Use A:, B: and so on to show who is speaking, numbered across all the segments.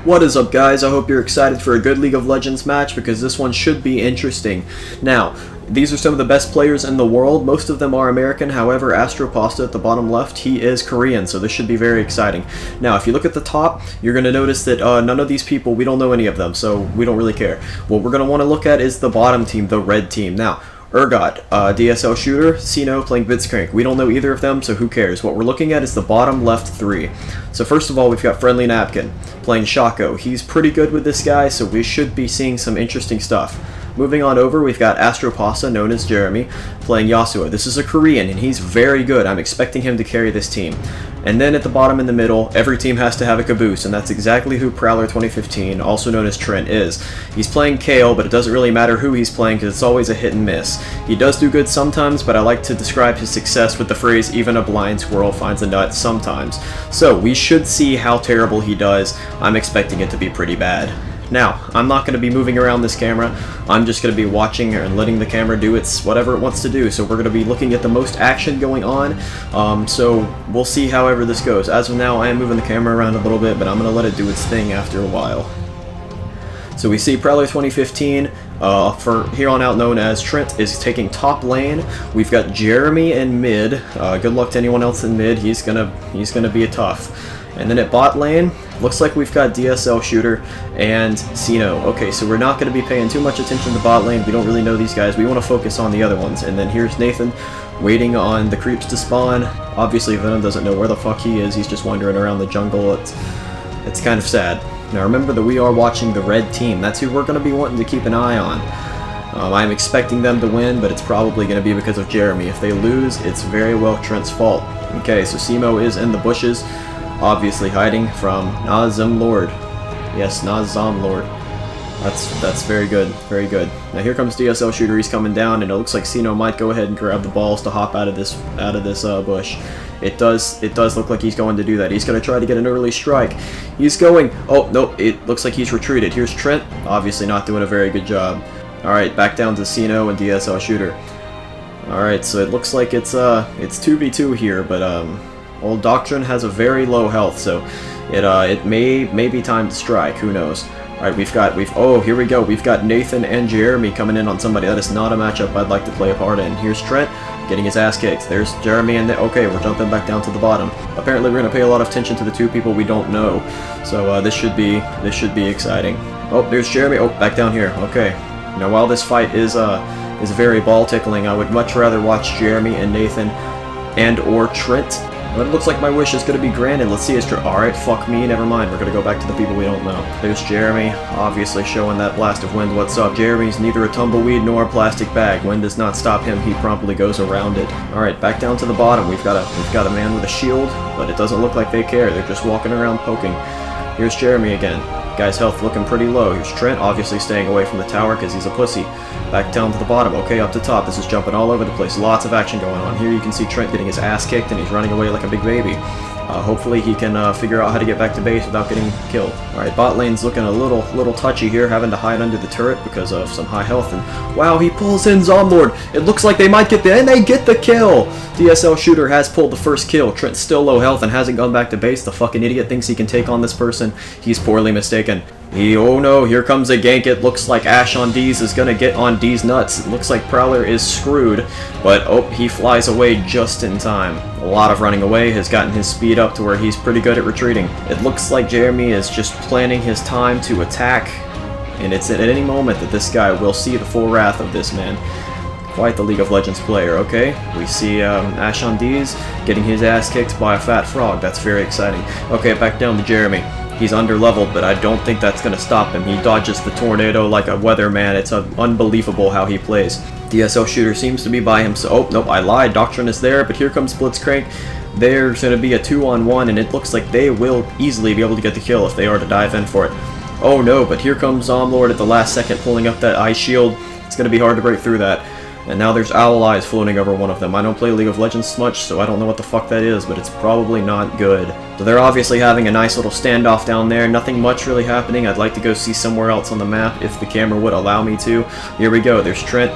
A: What is up, guys? I hope you're excited for a good League of Legends match because this one should be interesting. Now, these are some of the best players in the world. Most of them are American. However, Astro Pasta at the bottom left, he is Korean, so this should be very exciting. Now, if you look at the top, you're going to notice that none of these people, we don't know any of them, so we don't really care. What we're going to want to look at is the bottom team, the red team. Now, Urgot, DSL shooter, Sino playing Blitzcrank. We don't know either of them, so who cares? What we're looking at is the bottom left three. So first of all, we've got Friendly Napkin playing Shaco. He's pretty good with this guy, so we should be seeing some interesting stuff. Moving on over, we've got Astro Pasta, known as Jeremy, playing Yasuo. This is a Korean, and he's very good. I'm expecting him to carry this team. And then at the bottom in the middle, every team has to have a caboose, and that's exactly who Prowler 2015, also known as Trent, is. He's playing Kale, but it doesn't really matter who he's playing because it's always a hit and miss. He does do good sometimes, but I like to describe his success with the phrase, even a blind squirrel finds a nut sometimes. So we should see how terrible he does. I'm expecting it to be pretty bad. Now, I'm not going to be moving around this camera. I'm just going to be watching and letting the camera do its whatever it wants to do. So we're going to be looking at the most action going on. So we'll see however this goes. As of now, I am moving the camera around a little bit, but I'm going to let it do its thing after a while. So we see Prowler 2015, for here on out known as Trent, is taking top lane. We've got Jeremy in mid. Good luck to anyone else in mid. He's gonna be a tough. And then at bot lane, looks like we've got DSL Shooter and Sino. Okay, so we're not going to be paying too much attention to bot lane. We don't really know these guys. We want to focus on the other ones. And then here's Nathan waiting on the creeps to spawn. Obviously, Venom doesn't know where the fuck he is. He's just wandering around the jungle. It's kind of sad. Now remember that we are watching the red team. That's who we're going to be wanting to keep an eye on. I'm expecting them to win, but it's probably going to be because of Jeremy. If they lose, it's very well Trent's fault. Okay, so Simo is in the bushes, obviously hiding from Nazem Lord. Yes, Nazem Lord. That's very good, very good. Now here comes DSL Shooter. He's coming down, and it looks like Sino might go ahead and grab the balls to hop out of this bush. It does look like he's going to do that. He's going to try to get an early strike. He's going. Oh no! It looks like he's retreated. Here's Trent. Obviously not doing a very good job. All right, back down to Sino and DSL Shooter. All right, so it looks like it's 2v2 here, but Old Doctrine has a very low health, so it may be time to strike. Who knows? All right, oh, here we go. We've got Nathan and Jeremy coming in on somebody. That is not a matchup I'd like to play a part in. Here's Trent getting his ass kicked. There's Jeremy, and okay, we're jumping back down to the bottom. Apparently, we're gonna pay a lot of attention to the two people we don't know. So this should be exciting. Oh, there's Jeremy. Oh, back down here. Okay. Now, while this fight is very ball tickling, I would much rather watch Jeremy and Nathan and/or Trent. But it looks like my wish is going to be granted. Let's see. Alright, fuck me, never mind. We're going to go back to the people we don't know. There's Jeremy, obviously showing that blast of wind. What's up? Jeremy's neither a tumbleweed nor a plastic bag. Wind does not stop him. He promptly goes around it. Alright, back down to the bottom. We've got a man with a shield, but it doesn't look like they care. They're just walking around poking. Here's Jeremy again. Guy's health looking pretty low. Here's Trent, obviously staying away from the tower because he's a pussy. Back down to the bottom. Okay, up to top. This is jumping all over the place. Lots of action going on. Here you can see Trent getting his ass kicked, and he's running away like a big baby. Hopefully he can figure out how to get back to base without getting killed. Alright, bot lane's looking a little touchy here, having to hide under the turret because of some high health. And wow, he pulls in Zomlord. It looks like they might get and they get the kill! DSL Shooter has pulled the first kill. Trent's still low health and hasn't gone back to base. The fucking idiot thinks he can take on this person. He's poorly mistaken. Oh no, here comes a gank. It looks like Ash on D's is gonna get on D's nuts. It looks like Prowler is screwed, but oh, he flies away just in time. A lot of running away has gotten his speed up to where he's pretty good at retreating. It looks like Jeremy is just planning his time to attack, and it's at any moment that this guy will see the full wrath of this man. Quite the League of Legends player, okay? We see Ash on D's getting his ass kicked by a fat frog. That's very exciting. Okay, back down to Jeremy. He's under-leveled, but I don't think that's going to stop him. He dodges the tornado like a weatherman. It's unbelievable how he plays. DSL Shooter seems to be by himself. Oh, nope, I lied. Doctrine is there, but here comes Blitzcrank. There's going to be a 2-on-1, and it looks like they will easily be able to get the kill if they are to dive in for it. Oh no, but here comes Zomlord at the last second pulling up that ice shield. It's going to be hard to break through that. And now there's Owl Eyes floating over one of them. I don't play League of Legends much, so I don't know what the fuck that is, but it's probably not good. So they're obviously having a nice little standoff down there. Nothing much really happening. I'd like to go see somewhere else on the map if the camera would allow me to. Here we go. There's Trent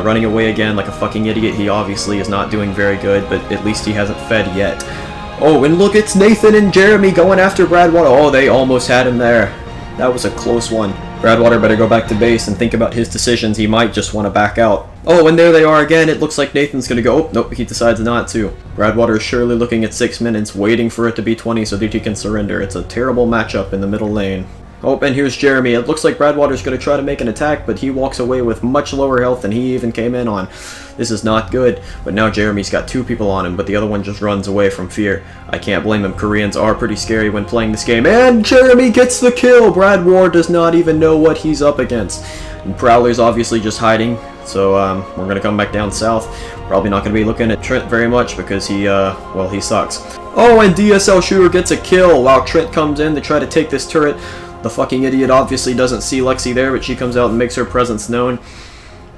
A: running away again like a fucking idiot. He obviously is not doing very good, but at least he hasn't fed yet. Oh, and look, it's Nathan and Jeremy going after Brad Water. Oh, they almost had him there. That was a close one. Bradwater better go back to base and think about his decisions. He might just want to back out. Oh, and there they are again. It looks like Nathan's going to go. Oh, nope, he decides not to. Bradwater is surely looking at 6 minutes, waiting for it to be 20 so that he can surrender. It's a terrible matchup in the middle lane. Oh, and here's Jeremy. It looks like Bradwater's going to try to make an attack, but he walks away with much lower health than he even came in on. This is not good, but now Jeremy's got 2 people on him, but the other one just runs away from fear. I can't blame him. Koreans are pretty scary when playing this game, and Jeremy gets the kill! Bradwater does not even know what he's up against. And Prowler's obviously just hiding, so we're going to come back down south. Probably not going to be looking at Trent very much because he sucks. Oh, and DSL Shooter gets a kill while Trent comes in to try to take this turret. The fucking idiot obviously doesn't see Lexi there, but she comes out and makes her presence known.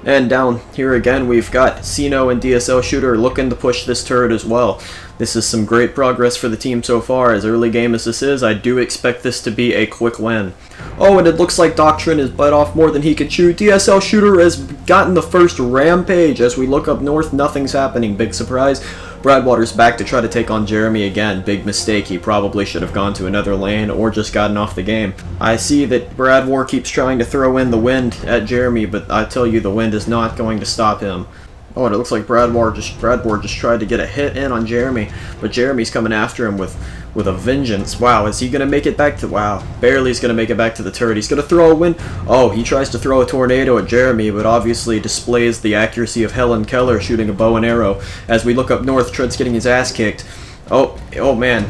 A: And down here again, we've got Sino and DSL Shooter looking to push this turret as well. This is some great progress for the team so far. As early game as this is, I do expect this to be a quick win. Oh, and it looks like Doctrine is bite off more than he can chew. DSL Shooter has gotten the first rampage. As we look up north, nothing's happening. Big surprise. Bradwater's back to try to take on Jeremy again. Big mistake. He probably should have gone to another lane or just gotten off the game. I see that Bradwater keeps trying to throw in the wind at Jeremy, but I tell you, the wind is not going to stop him. Oh, and it looks like Bradwater just tried to get a hit in on Jeremy, but Jeremy's coming after him with a vengeance. Wow, is he going to make it back to... Wow, barely is going to make it back to the turret. He's going to throw a wind... Oh, he tries to throw a tornado at Jeremy, but obviously displays the accuracy of Helen Keller shooting a bow and arrow. As we look up north, Trent's getting his ass kicked. Oh man.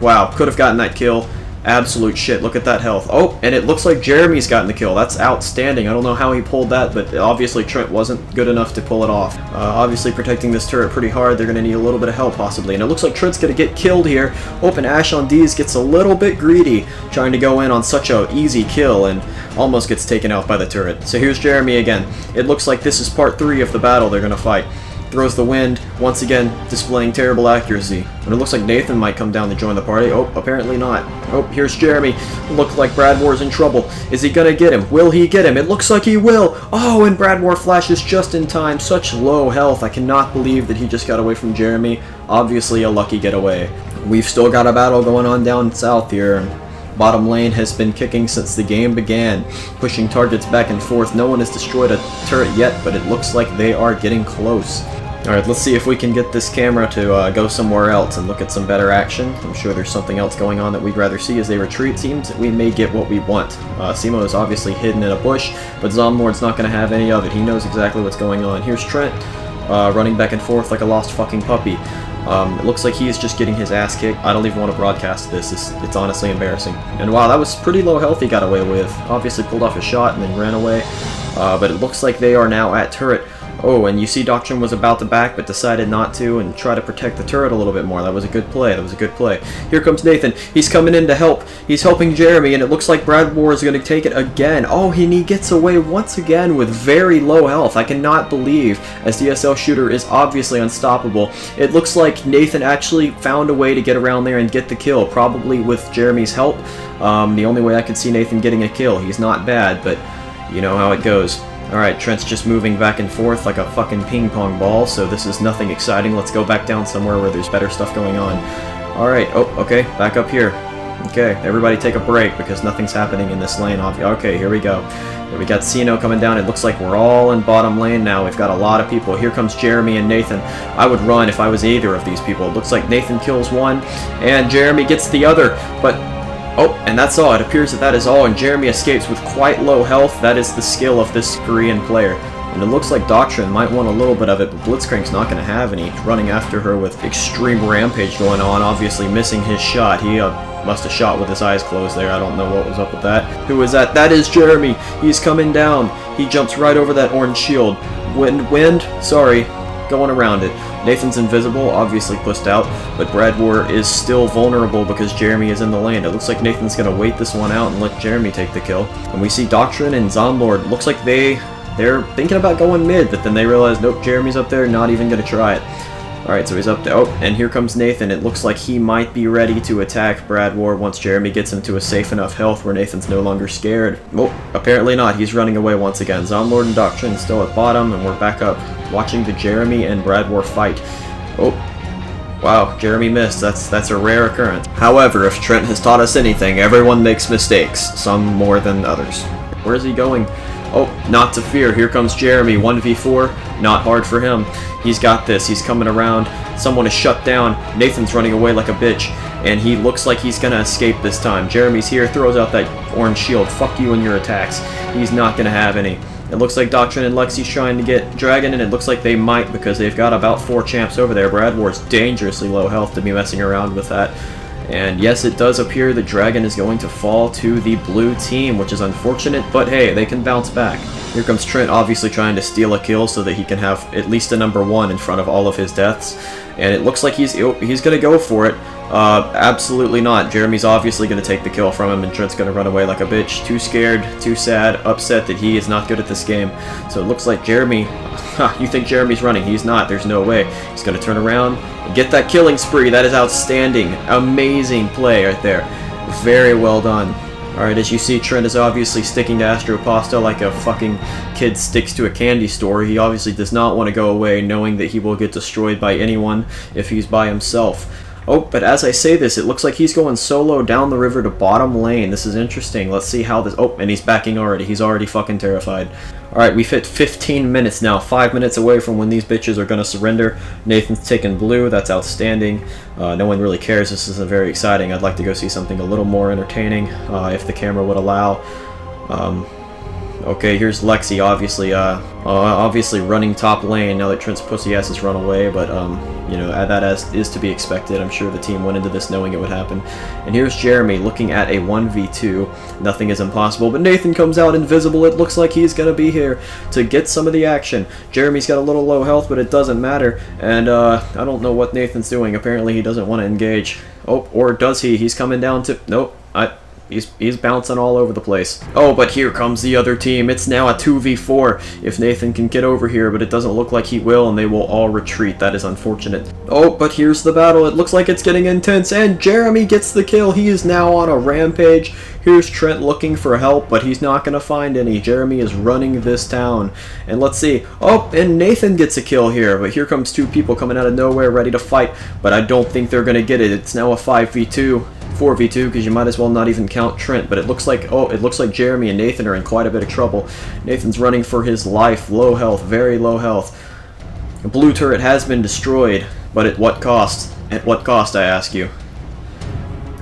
A: Wow, could have gotten that kill. Absolute shit, look at that health. Oh, and it looks like Jeremy's gotten the kill. That's outstanding. I don't know how he pulled that, but obviously Trent wasn't good enough to pull it off. Obviously protecting this turret pretty hard. They're going to need a little bit of help possibly. And it looks like Trent's going to get killed here. Oh, and Ash on D's gets a little bit greedy, trying to go in on such a easy kill and almost gets taken out by the turret. So here's Jeremy again. It looks like this is part 3 of the battle they're going to fight. Throws the wind, once again displaying terrible accuracy. And it looks like Nathan might come down to join the party. Oh, apparently not. Oh, here's Jeremy. Looks like Bradwater's in trouble. Is he gonna get him? Will he get him? It looks like he will. Oh, and Bradwater flashes just in time. Such low health. I cannot believe that he just got away from Jeremy. Obviously a lucky getaway. We've still got a battle going on down south here. Bottom lane has been kicking since the game began, pushing targets back and forth. No one has destroyed a turret yet, but it looks like they are getting close. Alright, let's see if we can get this camera to go somewhere else and look at some better action. I'm sure there's something else going on that we'd rather see as they retreat. Seems that we may get what we want. Simo is obviously hidden in a bush, but Zomlord's not going to have any of it. He knows exactly what's going on. Here's Trent, running back and forth like a lost fucking puppy. It looks like he's just getting his ass kicked. I don't even want to broadcast this. It's honestly embarrassing. And wow, that was pretty low health he got away with. Obviously pulled off a shot and then ran away. But it looks like they are now at turret. Oh, and you see Doctrine was about to back, but decided not to and try to protect the turret a little bit more. That was a good play. That was a good play. Here comes Nathan. He's coming in to help. He's helping Jeremy, and it looks like Bradwater is going to take it again. Oh, and he gets away once again with very low health. I cannot believe, as DSL Shooter is obviously unstoppable. It looks like Nathan actually found a way to get around there and get the kill, probably with Jeremy's help. The only way I could see Nathan getting a kill. He's not bad, but you know how it goes. Alright, Trent's just moving back and forth like a fucking ping pong ball, so this is nothing exciting. Let's go back down somewhere where there's better stuff going on. Alright, oh, okay, back up here. Okay, everybody take a break because nothing's happening in this lane. Okay, here we go. Here we got Sino coming down. It looks like we're all in bottom lane now. We've got a lot of people. Here comes Jeremy and Nathan. I would run if I was either of these people. It looks like Nathan kills one, and Jeremy gets the other, but... Oh, and that's all. It appears that is all, and Jeremy escapes with quite low health. That is the skill of this Korean player. And it looks like Doctrine might want a little bit of it, but Blitzcrank's not going to have any. Running after her with extreme rampage going on, obviously missing his shot. He must have shot with his eyes closed there. I don't know what was up with that. Who is that? That is Jeremy. He's coming down. He jumps right over that orange shield. Wind? Sorry. Going around it. Nathan's invisible, obviously pushed out, but Bradwater is still vulnerable because Jeremy is in the lane. It looks like Nathan's going to wait this one out and let Jeremy take the kill. And we see Doctrine and Zomlord. Looks like they're thinking about going mid, but then they realize, nope, Jeremy's up there, not even going to try it. Alright, so he's up there. Oh, and here comes Nathan. It looks like he might be ready to attack Bradwater once Jeremy gets him to a safe enough health where Nathan's no longer scared. Oh, apparently not. He's running away once again. Zomlord and Doctrine still at bottom, and we're back up watching the Jeremy and Bradwater fight. Oh, Wow, Jeremy missed. That's a rare occurrence. However, if Trent has taught us anything, everyone makes mistakes, some more than others. Where is he going? Oh, not to fear. Here comes Jeremy, 1v4. Not hard for him. He's got this. He's coming around. Someone is shut down. Nathan's running away like a bitch, and he looks like he's gonna escape this time. Jeremy's here, throws out that orange shield. Fuck you and your attacks. He's not gonna have any. It looks like Doctrine and Lexi's trying to get Dragon, and it looks like they might because they've got about 4 champs over there. Brad War's dangerously low health to be messing around with that. And yes, it does appear that Dragon is going to fall to the blue team, which is unfortunate, but hey, they can bounce back. Here comes Trent, obviously trying to steal a kill so that he can have at least a #1 in front of all of his deaths. And it looks like he's going to go for it. Absolutely not. Jeremy's obviously going to take the kill from him, and Trent's going to run away like a bitch. Too scared, too sad, upset that he is not good at this game. So it looks like Jeremy... you think Jeremy's running. He's not. There's no way. He's going to turn around and get that killing spree. That is outstanding. Amazing play right there. Very well done. Alright, as you see, Trent is obviously sticking to Astro Pasta like a fucking kid sticks to a candy store. He obviously does not want to go away, knowing that he will get destroyed by anyone if he's by himself. Oh, but as I say this, it looks like he's going solo down the river to bottom lane. This is interesting. Let's see how this... Oh, and he's backing already. He's already fucking terrified. Alright, we've hit 15 minutes now. 5 minutes away from when these bitches are going to surrender. Nathan's taking blue. That's outstanding. No one really cares. This isn't very exciting. I'd like to go see something a little more entertaining, if the camera would allow. Okay, here's Lexi, obviously running top lane now that Trent's pussy ass has run away, but, you know, that is to be expected. I'm sure the team went into this knowing it would happen. And here's Jeremy looking at a 1v2. Nothing is impossible, but Nathan comes out invisible. It looks like he's going to be here to get some of the action. Jeremy's got a little low health, but it doesn't matter, and, I don't know what Nathan's doing. Apparently he doesn't want to engage. Oh, or does he? He's coming down to... Nope. He's bouncing all over the place. Oh, but here comes the other team. It's now a 2v4 if Nathan can get over here, but it doesn't look like he will, and they will all retreat. That is unfortunate. Oh, but here's the battle. It looks like it's getting intense, and Jeremy gets the kill. He is now on a rampage. Here's Trent looking for help, but he's not going to find any. Jeremy is running this town. And let's see. Oh, and Nathan gets a kill here, but here comes 2 people coming out of nowhere ready to fight, but I don't think they're going to get it. It's now a 5v2. 4v2 because you might as well not even count Trent, but it looks like Jeremy and Nathan are in quite a bit of trouble. Nathan's running for his life, low health, very low health. A blue turret has been destroyed, but at what cost? At what cost, I ask you?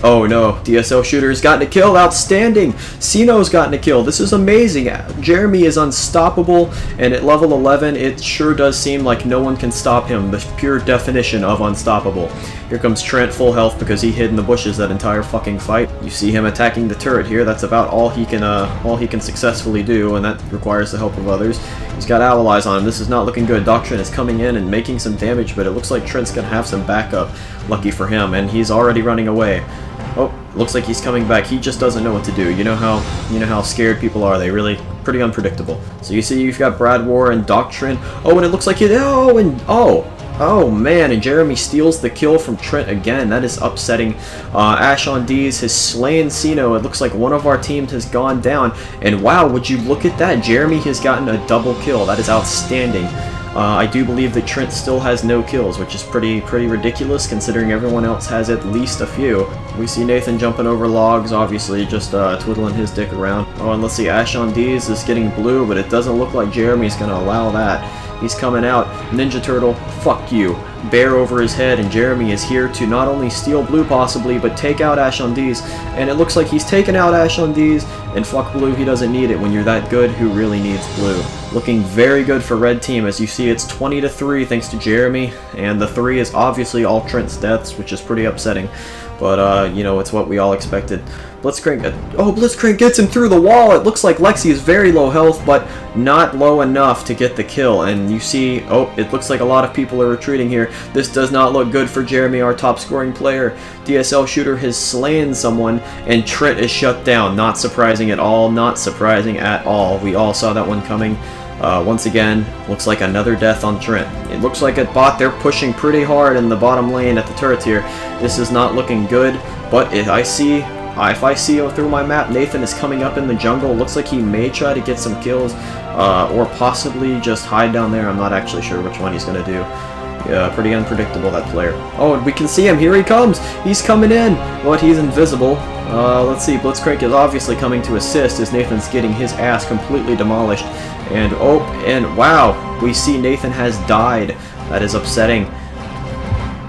A: Oh no, DSL shooter has gotten a kill. Outstanding! Sino's gotten a kill. This is amazing. Jeremy is unstoppable, and at level 11, it sure does seem like no one can stop him. The pure definition of unstoppable. Here comes Trent, full health because he hid in the bushes that entire fucking fight. You see him attacking the turret here. That's about all he can successfully do, and that requires the help of others. He's got allies on him. This is not looking good. Doctrine is coming in and making some damage, but it looks like Trent's gonna have some backup. Lucky for him, and he's already running away. Oh, looks like he's coming back. He just doesn't know what to do. You know how scared people are. They really pretty unpredictable. So you see, you've got Brad War and Doctrine. Oh, and it looks like oh man, and Jeremy steals the kill from Trent again. That is upsetting. Ash on D's has slain Sino. It looks like one of our teams has gone down. And wow, would you look at that? Jeremy has gotten a double kill. That is outstanding. I do believe that Trent still has no kills, which is pretty ridiculous considering everyone else has at least a few. We see Nathan jumping over logs, obviously just twiddling his dick around. Oh, and let's see, Ash on D's is getting blue, but it doesn't look like Jeremy's going to allow that. He's coming out. Ninja Turtle, fuck you. Bear over his head, and Jeremy is here to not only steal blue possibly, but take out Ash on D's. And it looks like he's taken out Ash on D's, and fuck blue, he doesn't need it when you're that good. Who really needs blue? Looking very good for red team. As you see, it's 20-3 thanks to Jeremy, and the 3 is obviously all Trent's deaths, which is pretty upsetting. But, you know, it's what we all expected. Blitzcrank, Blitzcrank gets him through the wall. It looks like Lexi is very low health, but not low enough to get the kill. And you see, oh, it looks like a lot of people are retreating here. This does not look good for Jeremy, our top scoring player. DSL shooter has slain someone, and Trent is shut down. Not surprising at all, not surprising at all. We all saw that one coming. Once again, looks like another death on Trent. It looks like at bot they're pushing pretty hard in the bottom lane at the turrets here. This is not looking good, but if I see through my map, Nathan is coming up in the jungle. Looks like he may try to get some kills, or possibly just hide down there. I'm not actually sure which one he's going to do. pretty unpredictable, that player. Oh, and we can see him. Here he comes. He's coming in. But he's invisible. Let's see. Blitzcrank is obviously coming to assist as Nathan's getting his ass completely demolished. And, oh, and wow, we see Nathan has died. That is upsetting.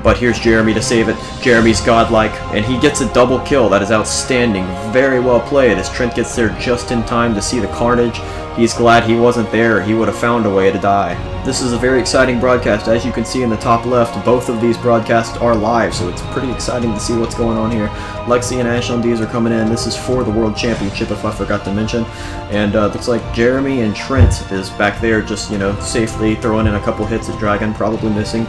A: But here's Jeremy to save it. Jeremy's godlike, and he gets a double kill. That is outstanding. Very well played as Trent gets there just in time to see the carnage. He's glad he wasn't there. He would have found a way to die. This is a very exciting broadcast. As you can see in the top left, both of these broadcasts are live, so it's pretty exciting to see what's going on here. Lexi and Ash on D's are coming in. This is for the World Championship, if I forgot to mention. And looks like Jeremy and Trent is back there just, you know, safely throwing in a couple hits at Dragon, probably missing.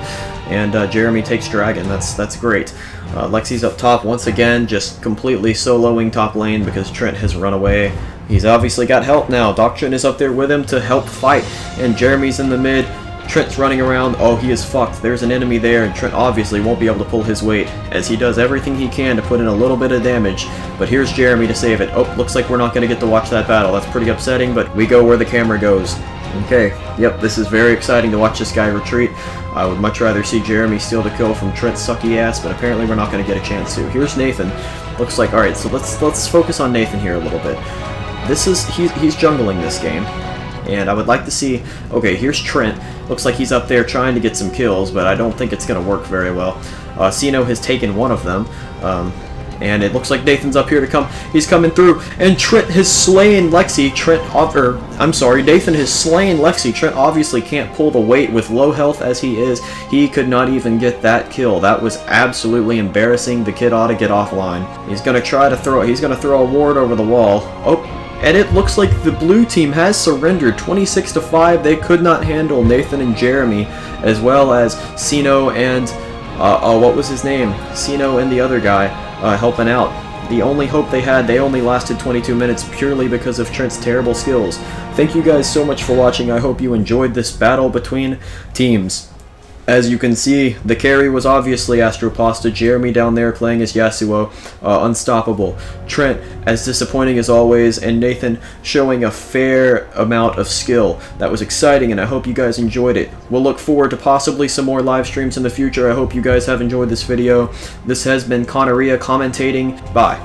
A: And Jeremy takes Dragon. That's great. Lexi's up top once again, just completely soloing top lane because Trent has run away. He's obviously got help now. Doctrine is up there with him to help fight, and Jeremy's in the mid. Trent's running around. Oh, he is fucked. There's an enemy there, and Trent obviously won't be able to pull his weight, as he does everything he can to put in a little bit of damage. But here's Jeremy to save it. Oh, looks like we're not going to get to watch that battle. That's pretty upsetting, but we go where the camera goes. Okay, yep, this is very exciting to watch this guy retreat. I would much rather see Jeremy steal the kill from Trent's sucky ass, but apparently we're not going to get a chance to. Here's Nathan. Looks like, alright, so let's focus on Nathan here a little bit. He's jungling this game, and I would like to see, okay, here's Trent. Looks like he's up there trying to get some kills, but I don't think it's going to work very well. Sino has taken one of them, and it looks like Nathan's up here to come. He's coming through, and Trent has slain Lexi. Nathan has slain Lexi. Trent obviously can't pull the weight with low health as he is. He could not even get that kill. That was absolutely embarrassing. The kid ought to get offline. He's gonna try to throw. He's gonna throw a ward over the wall. Oh. And it looks like the blue team has surrendered 26-5. They could not handle Nathan and Jeremy, as well as Sino and, what was his name? Sino and the other guy helping out. The only hope they had, they only lasted 22 minutes purely because of Trent's terrible skills. Thank you guys so much for watching. I hope you enjoyed this battle between teams. As you can see, the carry was obviously Astropasta. Jeremy down there playing as Yasuo, unstoppable. Trent, as disappointing as always, and Nathan showing a fair amount of skill. That was exciting, and I hope you guys enjoyed it. We'll look forward to possibly some more live streams in the future. I hope you guys have enjoyed this video. This has been Conneria commentating. Bye.